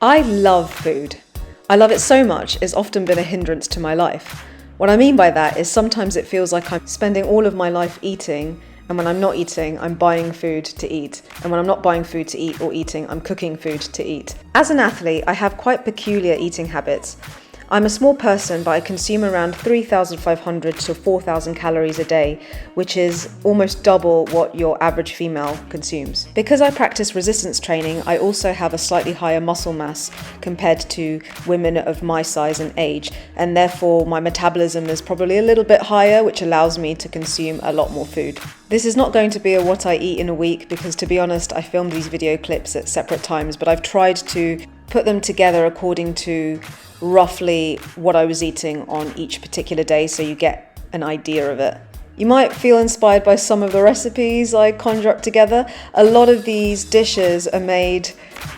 I love food. I love it so much, it's often been a hindrance to my life. What I mean by that is sometimes it feels like I'm spending all of my life eating, and when I'm not eating, I'm buying food to eat. And when I'm not buying food to eat or eating, I'm cooking food to eat. As an athlete, I have quite peculiar eating habits. I'm a small person, but I consume around 3,500 to 4,000 calories a day, which is almost double what your average female consumes. Because I practice resistance training, I also have a slightly higher muscle mass compared to women of my size and age, and therefore my metabolism is probably a little bit higher, which allows me to consume a lot more food. This is not going to be a what I eat in a week, because to be honest, I filmed these video clips at separate times, but I've tried to put them together according to roughly what I was eating on each particular day, so you get an idea of it. You might feel inspired by some of the recipes I conjure up together. A lot of these dishes are made,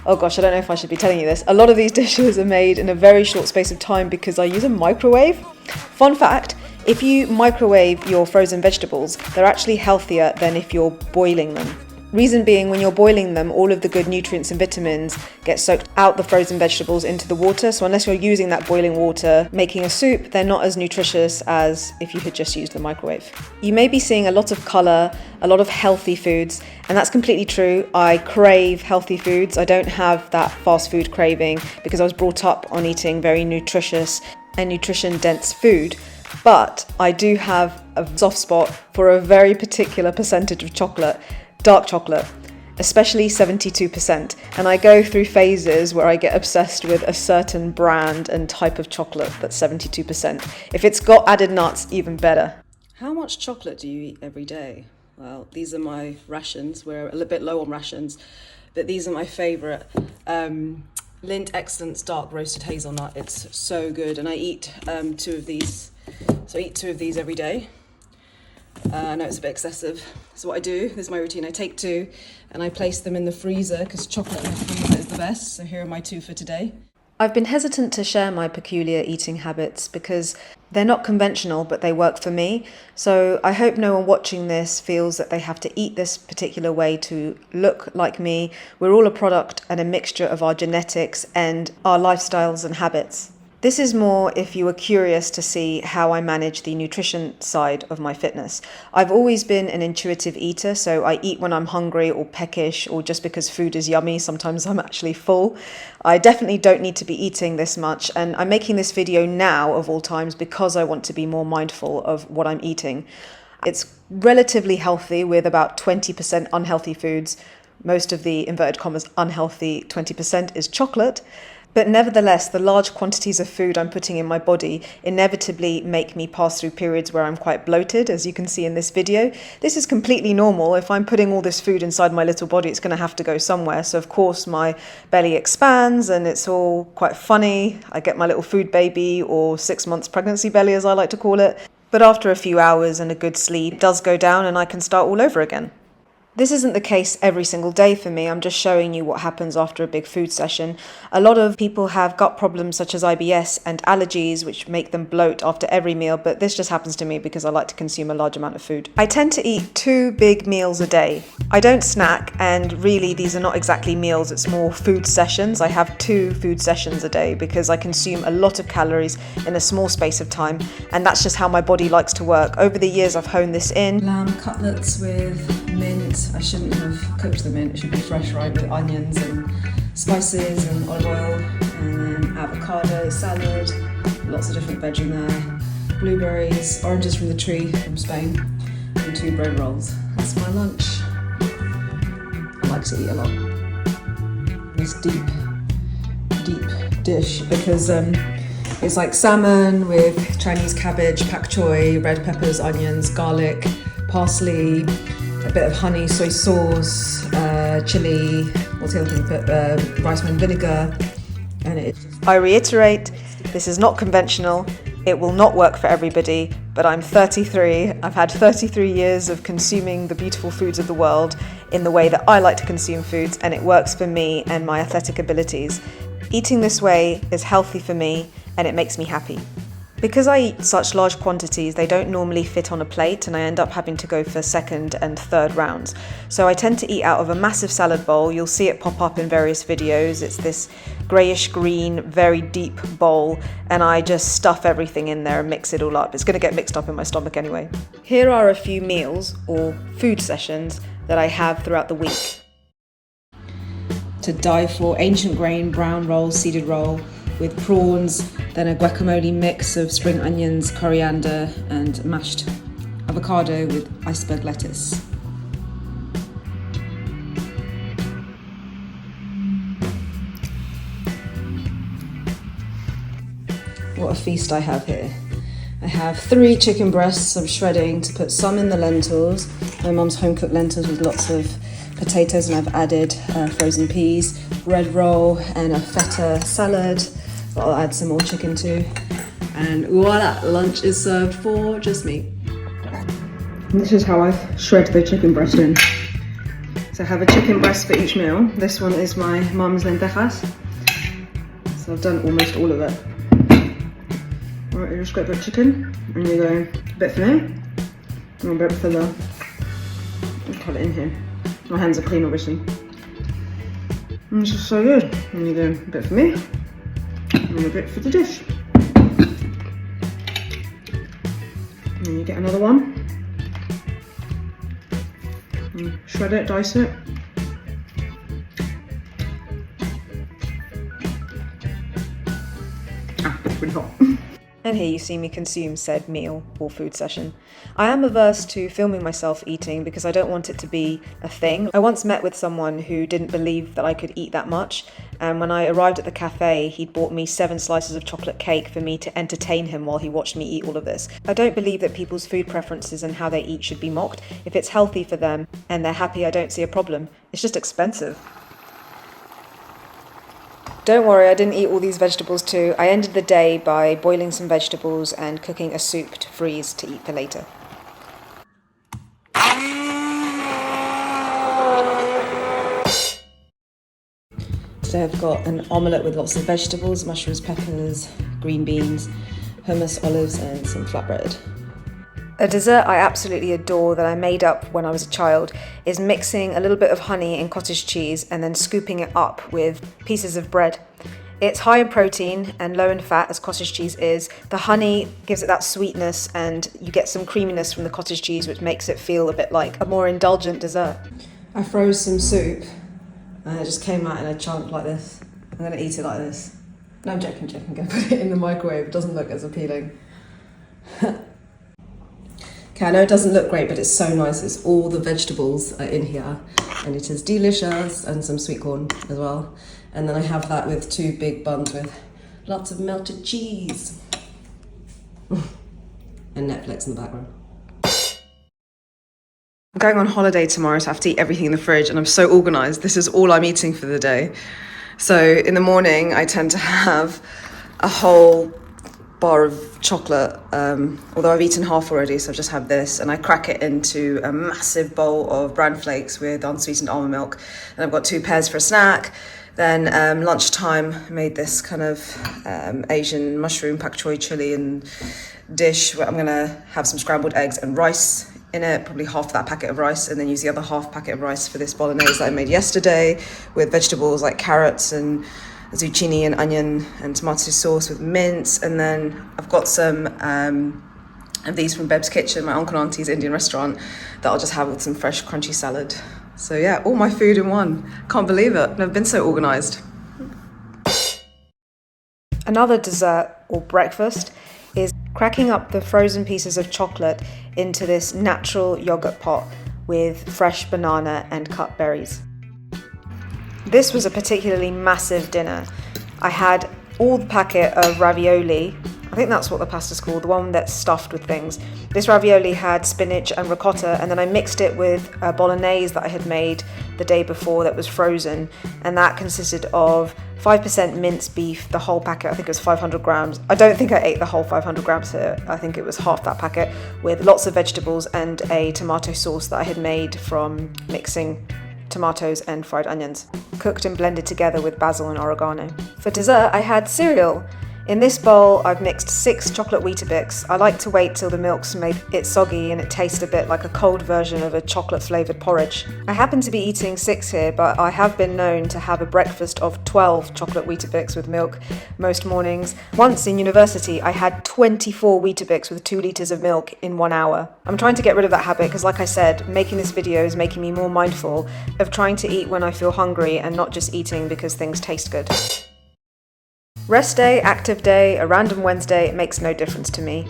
oh gosh, I don't know if I should be telling you this. A lot of these dishes are made in a very short space of time because I use a microwave. Fun fact, if you microwave your frozen vegetables, they're actually healthier than if you're boiling them. Reason being, when you're boiling them, all of the good nutrients and vitamins get soaked out the frozen vegetables into the water. So unless you're using that boiling water making a soup, they're not as nutritious as if you had just used the microwave. You may be seeing a lot of colour, a lot of healthy foods, and that's completely true. I crave healthy foods. I don't have that fast food craving because I was brought up on eating very nutritious and nutrition-dense food. But I do have a soft spot for a very particular percentage of chocolate. Dark chocolate, especially 72%, and I go through phases where I get obsessed with a certain brand and type of chocolate that's 72%. If it's got added nuts, even better. How much chocolate do you eat every day? Well, these are my rations. We're a little bit low on rations, but these are my favourite. Lindt Excellence Dark Roasted Hazelnut. It's so good, and I eat two of these. So I eat two of these every day. I know it's a bit excessive. So what I do, this is my routine, I take two and I place them in the freezer because chocolate in the freezer is the best. So here are my two for today. I've been hesitant to share my peculiar eating habits because they're not conventional, but they work for me. So I hope no one watching this feels that they have to eat this particular way to look like me. We're all a product and a mixture of our genetics and our lifestyles and habits. This is more if you were curious to see how I manage the nutrition side of my fitness. I've always been an intuitive eater, so I eat when I'm hungry or peckish or just because food is yummy. Sometimes I'm actually full. I definitely don't need to be eating this much, and I'm making this video now of all times because I want to be more mindful of what I'm eating. It's relatively healthy with about 20% unhealthy foods. Most of the inverted commas unhealthy 20% is chocolate. But nevertheless, the large quantities of food I'm putting in my body inevitably make me pass through periods where I'm quite bloated, as you can see in this video. This is completely normal. If I'm putting all this food inside my little body, it's going to have to go somewhere. So of course my belly expands and it's all quite funny. I get my little food baby, or 6 months pregnancy belly as I like to call it. But after a few hours and a good sleep, it does go down and I can start all over again. This isn't the case every single day for me. I'm just showing you what happens after a big food session. A lot of people have gut problems such as IBS and allergies, which make them bloat after every meal, but this just happens to me because I like to consume a large amount of food. I tend to eat 2 big meals a day. I don't snack, and really these are not exactly meals, it's more food sessions. I have 2 food sessions a day because I consume a lot of calories in a small space of time, and that's just how my body likes to work. Over the years I've honed this in. Lamb cutlets with mint. I shouldn't have cooked them in, it should be fresh, right, with onions and spices and olive oil, and then avocado, salad, lots of different veg in there, blueberries, oranges from the tree from Spain, and 2 bread rolls. That's my lunch. I like to eat a lot. This deep dish because it's like salmon with Chinese cabbage, pak choy, red peppers, onions, garlic, parsley, a bit of honey, soy sauce, chili, what's the other thing, rice wine vinegar, and it. I reiterate, this is not conventional, it will not work for everybody, but I'm 33, I've had 33 years of consuming the beautiful foods of the world in the way that I like to consume foods, and it works for me and my athletic abilities. Eating this way is healthy for me, and it makes me happy. Because I eat such large quantities, they don't normally fit on a plate and I end up having to go for second and third rounds. So I tend to eat out of a massive salad bowl. You'll see it pop up in various videos. It's this greyish green, very deep bowl, and I just stuff everything in there and mix it all up. It's going to get mixed up in my stomach anyway. Here are a few meals or food sessions that I have throughout the week. To die for: ancient grain brown roll, seeded roll with prawns, then a guacamole mix of spring onions, coriander and mashed avocado with iceberg lettuce. What a feast I have here. I have 3 chicken breasts I'm shredding to put some in the lentils. My mum's home cooked lentils with lots of potatoes, and I've added frozen peas, bread roll and a feta salad that I'll add some more chicken to. And voila, lunch is served for just me. This is how I shred the chicken breast in. So I have a chicken breast for each meal. This one is my mum's lentejas. So I've done almost all of it. Alright, you just got a bit of chicken, and you go a bit for me, and a bit for the, I'll cut it in here. My hands are clean obviously. And it's just so good. And you go a bit for me, and a bit for the dish. And then you get another one. And shred it, dice it. It's really hot. And here you see me consume said meal or food session. I am averse to filming myself eating because I don't want it to be a thing. I once met with someone who didn't believe that I could eat that much, and when I arrived at the cafe, he'd bought me 7 slices of chocolate cake for me to entertain him while he watched me eat all of this. I don't believe that people's food preferences and how they eat should be mocked. If it's healthy for them and they're happy, I don't see a problem. It's just expensive. Don't worry, I didn't eat all these vegetables too. I ended the day by boiling some vegetables and cooking a soup to freeze to eat for later. Today I've got an omelette with lots of vegetables, mushrooms, peppers, green beans, hummus, olives and some flatbread. A dessert I absolutely adore that I made up when I was a child is mixing a little bit of honey and cottage cheese and then scooping it up with pieces of bread. It's high in protein and low in fat, as cottage cheese is. The honey gives it that sweetness and you get some creaminess from the cottage cheese, which makes it feel a bit like a more indulgent dessert. I froze some soup and it just came out in a chunk like this. I'm going to eat it like this. No, I'm joking, I'm going to put it in the microwave. It doesn't look as appealing. Okay, I know it doesn't look great, but it's so nice. It's all the vegetables are in here and it is delicious, and some sweet corn as well. And then I have that with 2 big buns with lots of melted cheese. And Netflix in the background. I'm going on holiday tomorrow, so I have to eat everything in the fridge, and I'm so organised. This is all I'm eating for the day. So in the morning, I tend to have a whole bar of chocolate, although I've eaten half already, so I've just had this, and I crack it into a massive bowl of bran flakes with unsweetened almond milk, and I've got 2 pears for a snack. Then lunchtime, I made this kind of Asian mushroom pak choy chili and dish where I'm gonna have some scrambled eggs and rice in it, probably half that packet of rice, and then use the other half packet of rice for this bolognese that I made yesterday with vegetables like carrots and zucchini and onion and tomato sauce with mince. And then I've got some of these from Beb's Kitchen, my uncle and auntie's Indian restaurant, that I'll just have with some fresh crunchy salad. So yeah, all my food in one. Can't believe it. Never been so organised. Another dessert or breakfast is cracking up the frozen pieces of chocolate into this natural yogurt pot with fresh banana and cut berries. This was a particularly massive dinner. I had all the packet of ravioli. I think that's what the pasta's called, the one that's stuffed with things. This ravioli had spinach and ricotta, and then I mixed it with a bolognese that I had made the day before that was frozen, and that consisted of 5% minced beef, the whole packet. I think it was 500 grams. I don't think I ate the whole 500 grams here. I think it was half that packet, with lots of vegetables and a tomato sauce that I had made from mixing tomatoes and fried onions, cooked and blended together with basil and oregano. For dessert, I had cereal. In this bowl, I've mixed 6 chocolate Weetabix. I like to wait till the milk's made it soggy and it tastes a bit like a cold version of a chocolate-flavoured porridge. I happen to be eating 6 here, but I have been known to have a breakfast of 12 chocolate Weetabix with milk most mornings. Once in university, I had 24 Weetabix with 2 litres of milk in 1 hour. I'm trying to get rid of that habit because, like I said, making this video is making me more mindful of trying to eat when I feel hungry and not just eating because things taste good. Rest day, active day, a random Wednesday, it makes no difference to me.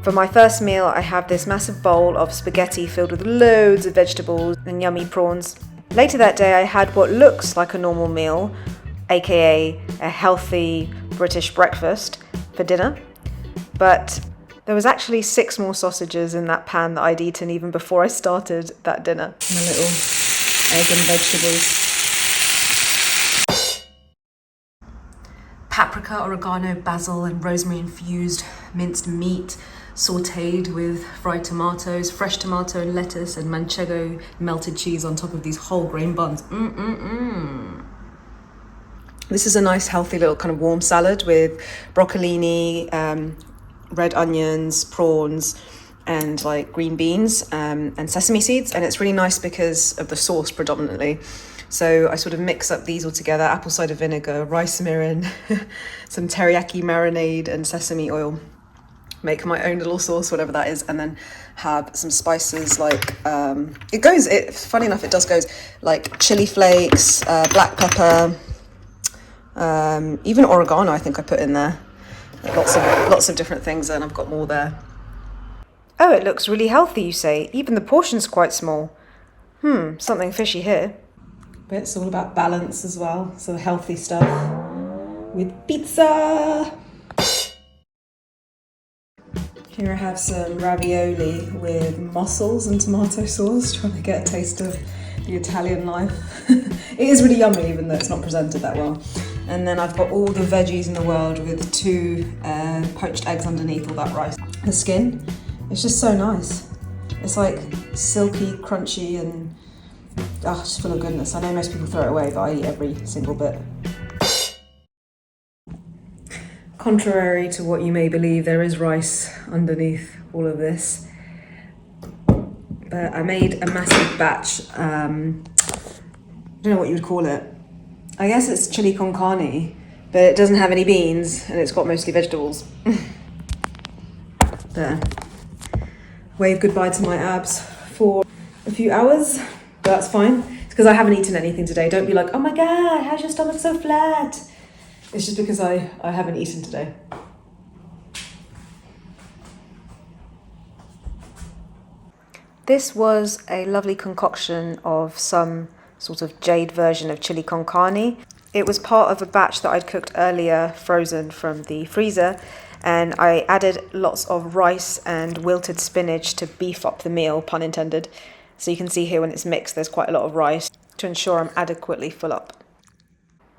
For my first meal, I have this massive bowl of spaghetti filled with loads of vegetables and yummy prawns. Later that day, I had what looks like a normal meal, aka a healthy British breakfast, for dinner. But there was actually 6 more sausages in that pan that I'd eaten even before I started that dinner. And a little egg and vegetables. Paprika, oregano, basil and rosemary infused minced meat, sautéed with fried tomatoes, fresh tomato and lettuce and manchego melted cheese on top of these whole grain buns. This is a nice healthy little kind of warm salad with broccolini, red onions, prawns and like green beans and sesame seeds, and it's really nice because of the sauce predominantly. So I sort of mix up these all together, apple cider vinegar, rice mirin, some teriyaki marinade and sesame oil. Make my own little sauce, whatever that is, and then have some spices like, funny enough, it goes like chili flakes, black pepper, even oregano I think I put in there. Lots of different things, and I've got more there. Oh, it looks really healthy, you say? Even the portion's quite small. Something fishy here. But it's all about balance as well, so healthy stuff with pizza. Here I have some ravioli with mussels and tomato sauce, trying to get a taste of the Italian life. It is really yummy, even though it's not presented that well. And then I've got all the veggies in the world with 2 poached eggs underneath all that rice. The skin, it's just so nice. It's like silky, crunchy and just full of goodness. I know most people throw it away, but I eat every single bit. Contrary to what you may believe, there is rice underneath all of this. But I made a massive batch. I don't know what you would call it. I guess it's chili con carne, but it doesn't have any beans and it's got mostly vegetables. There. Wave goodbye to my abs for a few hours. But that's fine. It's because I haven't eaten anything today. Don't be like, oh my God, how's your stomach so flat? It's just because I haven't eaten today. This was a lovely concoction of some sort of jade version of chili con carne. It was part of a batch that I'd cooked earlier, frozen from the freezer, and I added lots of rice and wilted spinach to beef up the meal, pun intended. So you can see here when it's mixed, there's quite a lot of rice to ensure I'm adequately full up.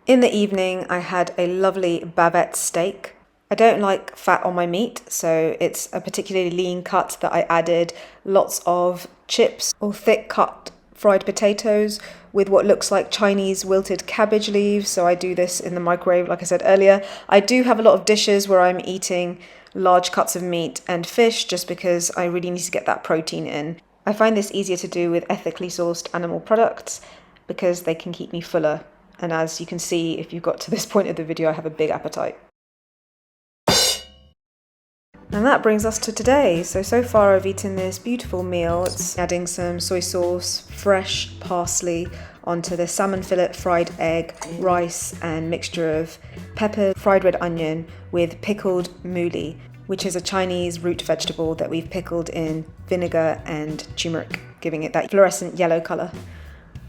In the evening, I had a lovely bavette steak. I don't like fat on my meat, so it's a particularly lean cut that I added lots of chips or thick cut fried potatoes with what looks like Chinese wilted cabbage leaves. So I do this in the microwave, like I said earlier. I do have a lot of dishes where I'm eating large cuts of meat and fish just because I really need to get that protein in. I find this easier to do with ethically sourced animal products because they can keep me fuller. And as you can see, if you've got to this point of the video, I have a big appetite. And that brings us to today. So far I've eaten this beautiful meal. It's adding some soy sauce, fresh parsley onto the salmon fillet, fried egg, rice and mixture of pepper, fried red onion with pickled mooli, which is a Chinese root vegetable that we've pickled in vinegar and turmeric, giving it that fluorescent yellow colour.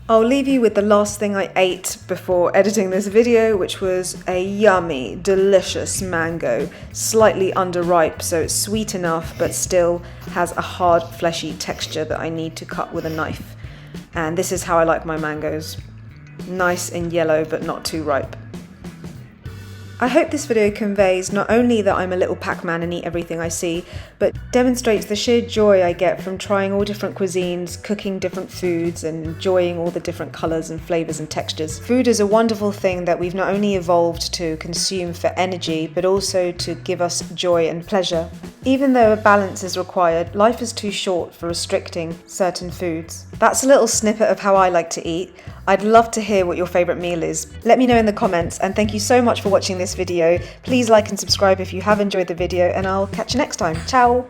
I'll leave you with the last thing I ate before editing this video, which was a yummy, delicious mango, slightly underripe, so it's sweet enough but still has a hard, fleshy texture that I need to cut with a knife. And this is how I like my mangoes. Nice and yellow but not too ripe. I hope this video conveys not only that I'm a little Pac-Man and eat everything I see, but demonstrates the sheer joy I get from trying all different cuisines, cooking different foods, and enjoying all the different colours and flavours and textures. Food is a wonderful thing that we've not only evolved to consume for energy, but also to give us joy and pleasure. Even though a balance is required, life is too short for restricting certain foods. That's a little snippet of how I like to eat. I'd love to hear what your favourite meal is. Let me know in the comments, and thank you so much for watching this video. Please like and subscribe if you have enjoyed the video, and I'll catch you next time. Ciao!